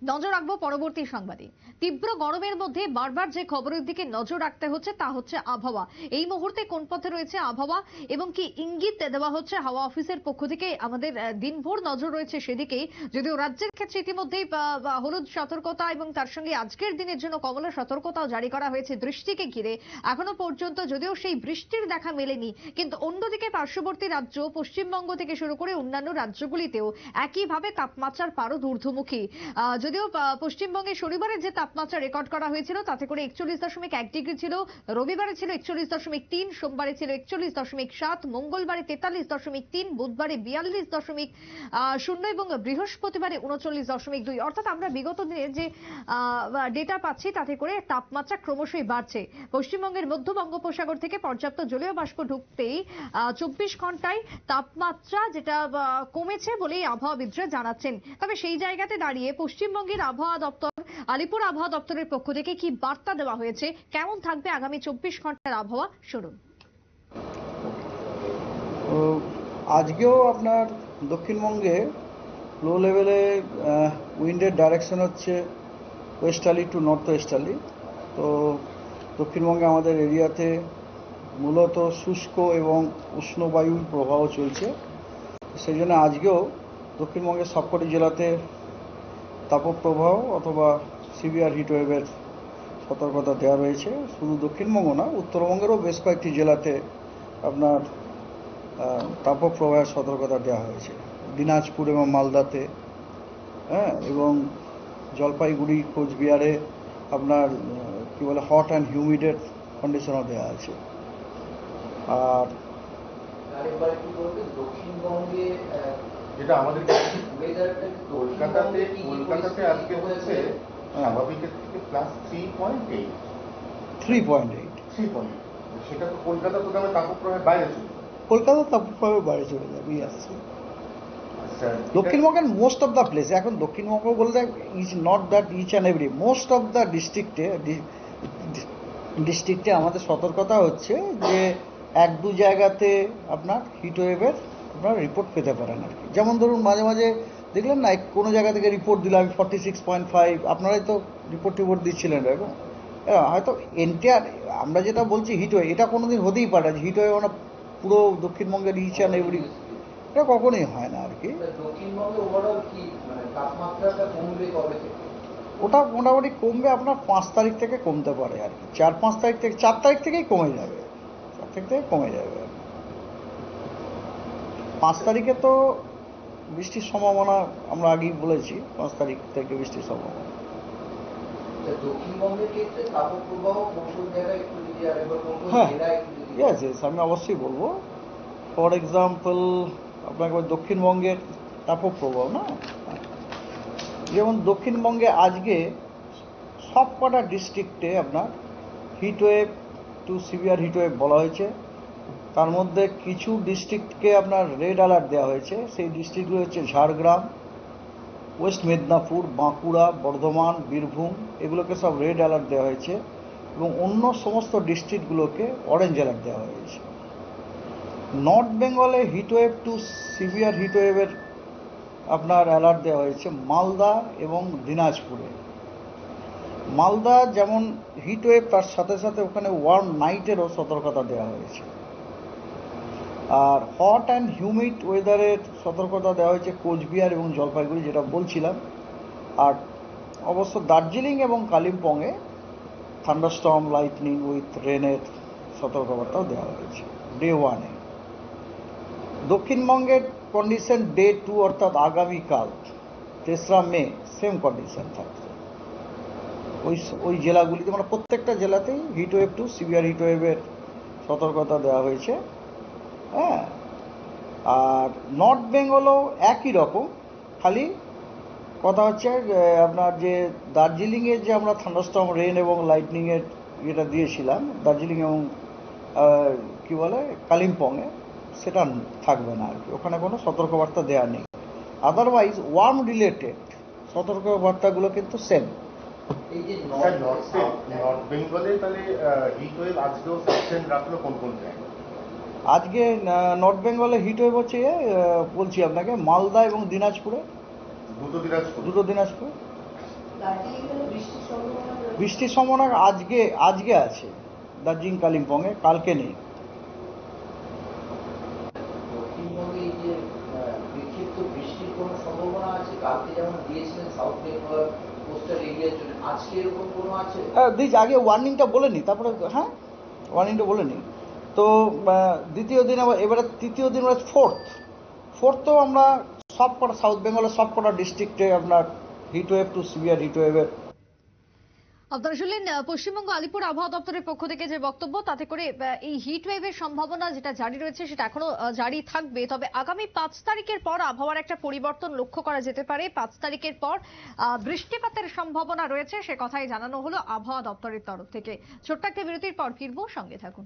নজর রাখবো পরবর্তী সংবাদে। তীব্র গরমের মধ্যে বারবার যে খবরের দিকে নজর রাখতে হচ্ছে তা হচ্ছে আবহাওয়া। এই মুহূর্তে কোন পথে রয়েছে আবহাওয়া এবং কি ইঙ্গিত দেওয়া হচ্ছে হাওয়া অফিসের পক্ষ থেকে, আমাদের দিনভর নজর রয়েছে সেদিকেই। যদিও রাজ্যের ক্ষেত্রে ইতিমধ্যেই হলুদ সতর্কতা এবং তার সঙ্গে আজকের দিনের জন্য কমলা সতর্কতাও জারি করা হয়েছে বৃষ্টিকে ঘিরে। এখনো পর্যন্ত যদিও সেই বৃষ্টির দেখা মেলেনি, কিন্তু অন্যদিকে পার্শ্ববর্তী রাজ্য পশ্চিমবঙ্গ থেকে শুরু করে অন্যান্য রাজ্যগুলিতেও একইভাবে তাপমাত্রার পারদ ঊর্ধ্বমুখী। যদিও পশ্চিমবঙ্গে শনিবারে যে তাপমাত্রা রেকর্ড করা হয়েছিল তাতে করে 41.1 ডিগ্রি ছিল, রবিবারে ছিল 41.3, সোমবারে ছিল 41.7, মঙ্গলবারে 43.3, বুধবারে 42.0 এবং বৃহস্পতিবারে 39.2। অর্থাৎ আমরা বিগত দিনের যে ডেটা পাচ্ছি তাতে করে তাপমাত্রা ক্রমশই বাড়ছে। পশ্চিমবঙ্গের মধ্য বঙ্গোপসাগর থেকে পর্যাপ্ত জলীয় বাষ্প ঢুকতেই 24 ঘন্টায় তাপমাত্রা যেটা কমেছে বলেই আবহাওয়াবিদরা জানাচ্ছেন। তবে সেই জায়গাতে দাঁড়িয়ে পশ্চিমবঙ্গের আবহাওয়া দপ্তর, আলিপুর আবহাওয়া দপ্তরের পক্ষ থেকে কি বার্তা দেওয়া হয়েছে, কেমন থাকবে আগামী 24 ঘন্টার আবহাওয়া, শুনুন। আজকেও আপনার দক্ষিণবঙ্গে লো লেভেলে উইন্ডের ডাইরেকশন হচ্ছে ওয়েস্টার্লি টু নর্থ ওয়েস্টার্লি। তো দক্ষিণবঙ্গে আমাদের এরিয়াতে মূলত শুষ্ক এবং উষ্ণ বায়ুর প্রবাহ চলছে। সেই জন্য আজকেও দক্ষিণবঙ্গের সবকটি জেলাতে তাপপ্রবাহ অথবা সিভিয়ার হিটওয়েভের সতর্কতা দেওয়া রয়েছে। শুধু দক্ষিণবঙ্গ না, উত্তরবঙ্গেরও বেশ কয়েকটি জেলাতে আপনার তাপপ্রবাহের সতর্কতা দেওয়া হয়েছে। দিনাজপুর এবং মালদাতে, এবং জলপাইগুড়ি কোচবিহারে আপনার কি বলে হট অ্যান্ড হিউমিডের কন্ডিশনও দেওয়া আছে। আর দক্ষিণবঙ্গে যেটা আমাদের কলকাতাতে আজকে হচ্ছে স্বাভাবিকের থেকে +3.8 সেটা তো কলকাতা তো তাপপ্রবাহের বাইরে চলে, কলকাতা তাপপ্রবাহের বাইরে চলে যাবে। দক্ষিণবঙ্গের মোস্ট অফ দ্য প্লেস, এখন দক্ষিণবঙ্গ বলতে is not that each and every, most of the ডিস্ট্রিক্টে আমাদের সতর্কতা হচ্ছে যে 1-2 জায়গাতে আপনার হিটওয়েভের আপনার রিপোর্ট পেতে পারেন আর কি। যেমন ধরুন মাঝে মাঝে দেখলেন না, কোনো জায়গা থেকে রিপোর্ট দিল আমি 46.5, আপনারাই তো রিপোর্ট দিচ্ছিলেন এখন। হয়তো এন্টায়ার আমরা যেটা বলছি হিটওয়েভ, এটা কোনোদিন হতেই পারে না হিটওয়েভ আমরা পুরো দক্ষিণবঙ্গের ইচ অ্যান্ড এভরি, এটা কখনোই হয় না আর কি। ওটা মোটামুটি কমবে আপনার 5 তারিখ থেকে কমতে পারে আর কি। 4-5 তারিখ থেকে, 4 তারিখ থেকেই কমে যাবে, 4 তারিখ থেকে কমে যাবে। 5 তারিখে তো বৃষ্টির সম্ভাবনা আমরা আগেই বলেছি, 5 তারিখ থেকে বৃষ্টির সম্ভাবনা। হ্যাঁ, আমি অবশ্যই বলবো। ফর এক্সাম্পল আপনাকে দক্ষিণবঙ্গের তাপপ্রবাহ না, যেমন দক্ষিণবঙ্গে আজকে সব কটা ডিস্ট্রিক্টে আপনার হিটওয়েভ টু সিভিয়ার হিটওয়েভ বলা হয়েছে। তার মধ্যে কিছু ডিস্ট্রিক্টকে আপনার রেড অ্যালার্ট দেওয়া হয়েছে। সেই ডিস্ট্রিক্টগুলো হচ্ছে ঝাড়গ্রাম, ওয়েস্ট মেদিনীপুর, বাঁকুড়া, বর্ধমান, বীরভূম, এগুলোকে সব রেড অ্যালার্ট দেওয়া হয়েছে এবং অন্য সমস্ত ডিস্ট্রিক্টগুলোকে অরেঞ্জ অ্যালার্ট দেওয়া হয়েছে। নর্থ বেঙ্গলে হিটওয়েভ টু সিভিয়ার হিটওয়েভের আপনার অ্যালার্ট দেওয়া হয়েছে মালদা এবং দিনাজপুরে। মালদা যেমন হিটওয়েভ, তার সাথে সাথে ওখানে ওয়ার্ম নাইটেরও সতর্কতা দেওয়া হয়েছে। আর হট অ্যান্ড হিউমিড ওয়েদারের সতর্কতা দেওয়া হয়েছে কোচবিহার এবং জলপাইগুড়ি, যেটা বলছিলাম। আর অবশ্য দার্জিলিং এবং কালিম্পংয়ে থান্ডারস্টর্ম, লাইটনিং উইথ রেনের সতর্কবার্তাও দেওয়া হয়েছে ডে 1-এ। দক্ষিণবঙ্গের কন্ডিশন ডে 2 অর্থাৎ আগামীকাল 3রা মে সেম কন্ডিশন থাকছে ওই জেলাগুলিতে, মানে প্রত্যেকটা জেলাতেই হিটওয়েভ টু সিভিয়ার হিটওয়েভের সতর্কতা দেওয়া হয়েছে। হ্যাঁ, আর নর্থ বেঙ্গলও একই রকম, খালি কথা হচ্ছে আপনার যে দার্জিলিংয়ের যে আমরা থান্ডারস্টর্ম, রেন এবং লাইটনিংয়ের যেটা দিয়েছিলাম দার্জিলিং এবং কি বলে কালিম্পংয়ে, সেটা থাকবে না আর কি। ওখানে কোনো সতর্কবার্তা দেওয়া নেই। আদারওয়াইজ ওয়ার্ম রিলেটেড সতর্কবার্তাগুলো কিন্তু সেম। এই যে নর্থ বেঙ্গলে তাহলে হিটওয়েভ আজকেও সাসপেন্ড রাখলো কোন কোন জায়গায়? আজকে নর্থ বেঙ্গলে হিটওয়েভ হচ্ছে বলছি আপনাকে মালদা এবং দিনাজপুরে, দুটো দিনাজপুর। বৃষ্টির সম্ভাবনা আজকে আছে দার্জিলিং কালিম্পংয়ে, কালকে নেই। দক্ষিণবঙ্গে এই যে বিক্ষিপ্ত বৃষ্টির কোনো সম্ভাবনা আছে? কালকে যেমন দিয়েছিলেন সাউথ বেঙ্গল কোস্টাল এরিয়ার জন্য, আজকে এরকম কোনো আছে? আগে ওয়ার্নিংটা বলে নি, তারপরে হ্যাঁ ওয়ার্নিংটা বলে নি। তো দ্বিতীয় দিন এবারে তৃতীয় দিন ফোর্থও আমরা সবকটা সাউথ বেঙ্গলের সবকটা ডিস্ট্রিক্টে আপনার হিটওয়েভ টু সিভিয়ার হিটওয়েভের। আপনারা শুনলেন পশ্চিমবঙ্গ আলিপুর আবহাওয়া দপ্তরের পক্ষ থেকে যে বক্তব্য, তাতে করে এই হিট ওয়েভের সম্ভাবনা যেটা জারি রয়েছে সেটা এখনো জারি থাকবে। তবে আগামী 5 তারিখের পর আবহাওয়ার একটা পরিবর্তন লক্ষ্য করা যেতে পারে। 5 তারিখের পর বৃষ্টিপাতের সম্ভাবনা রয়েছে, সে কথাই জানানো হলো আবহাওয়া দপ্তরের তরফ থেকে। ছোট্ট একটা বিরতির পর ফিরবো, সঙ্গে থাকুন।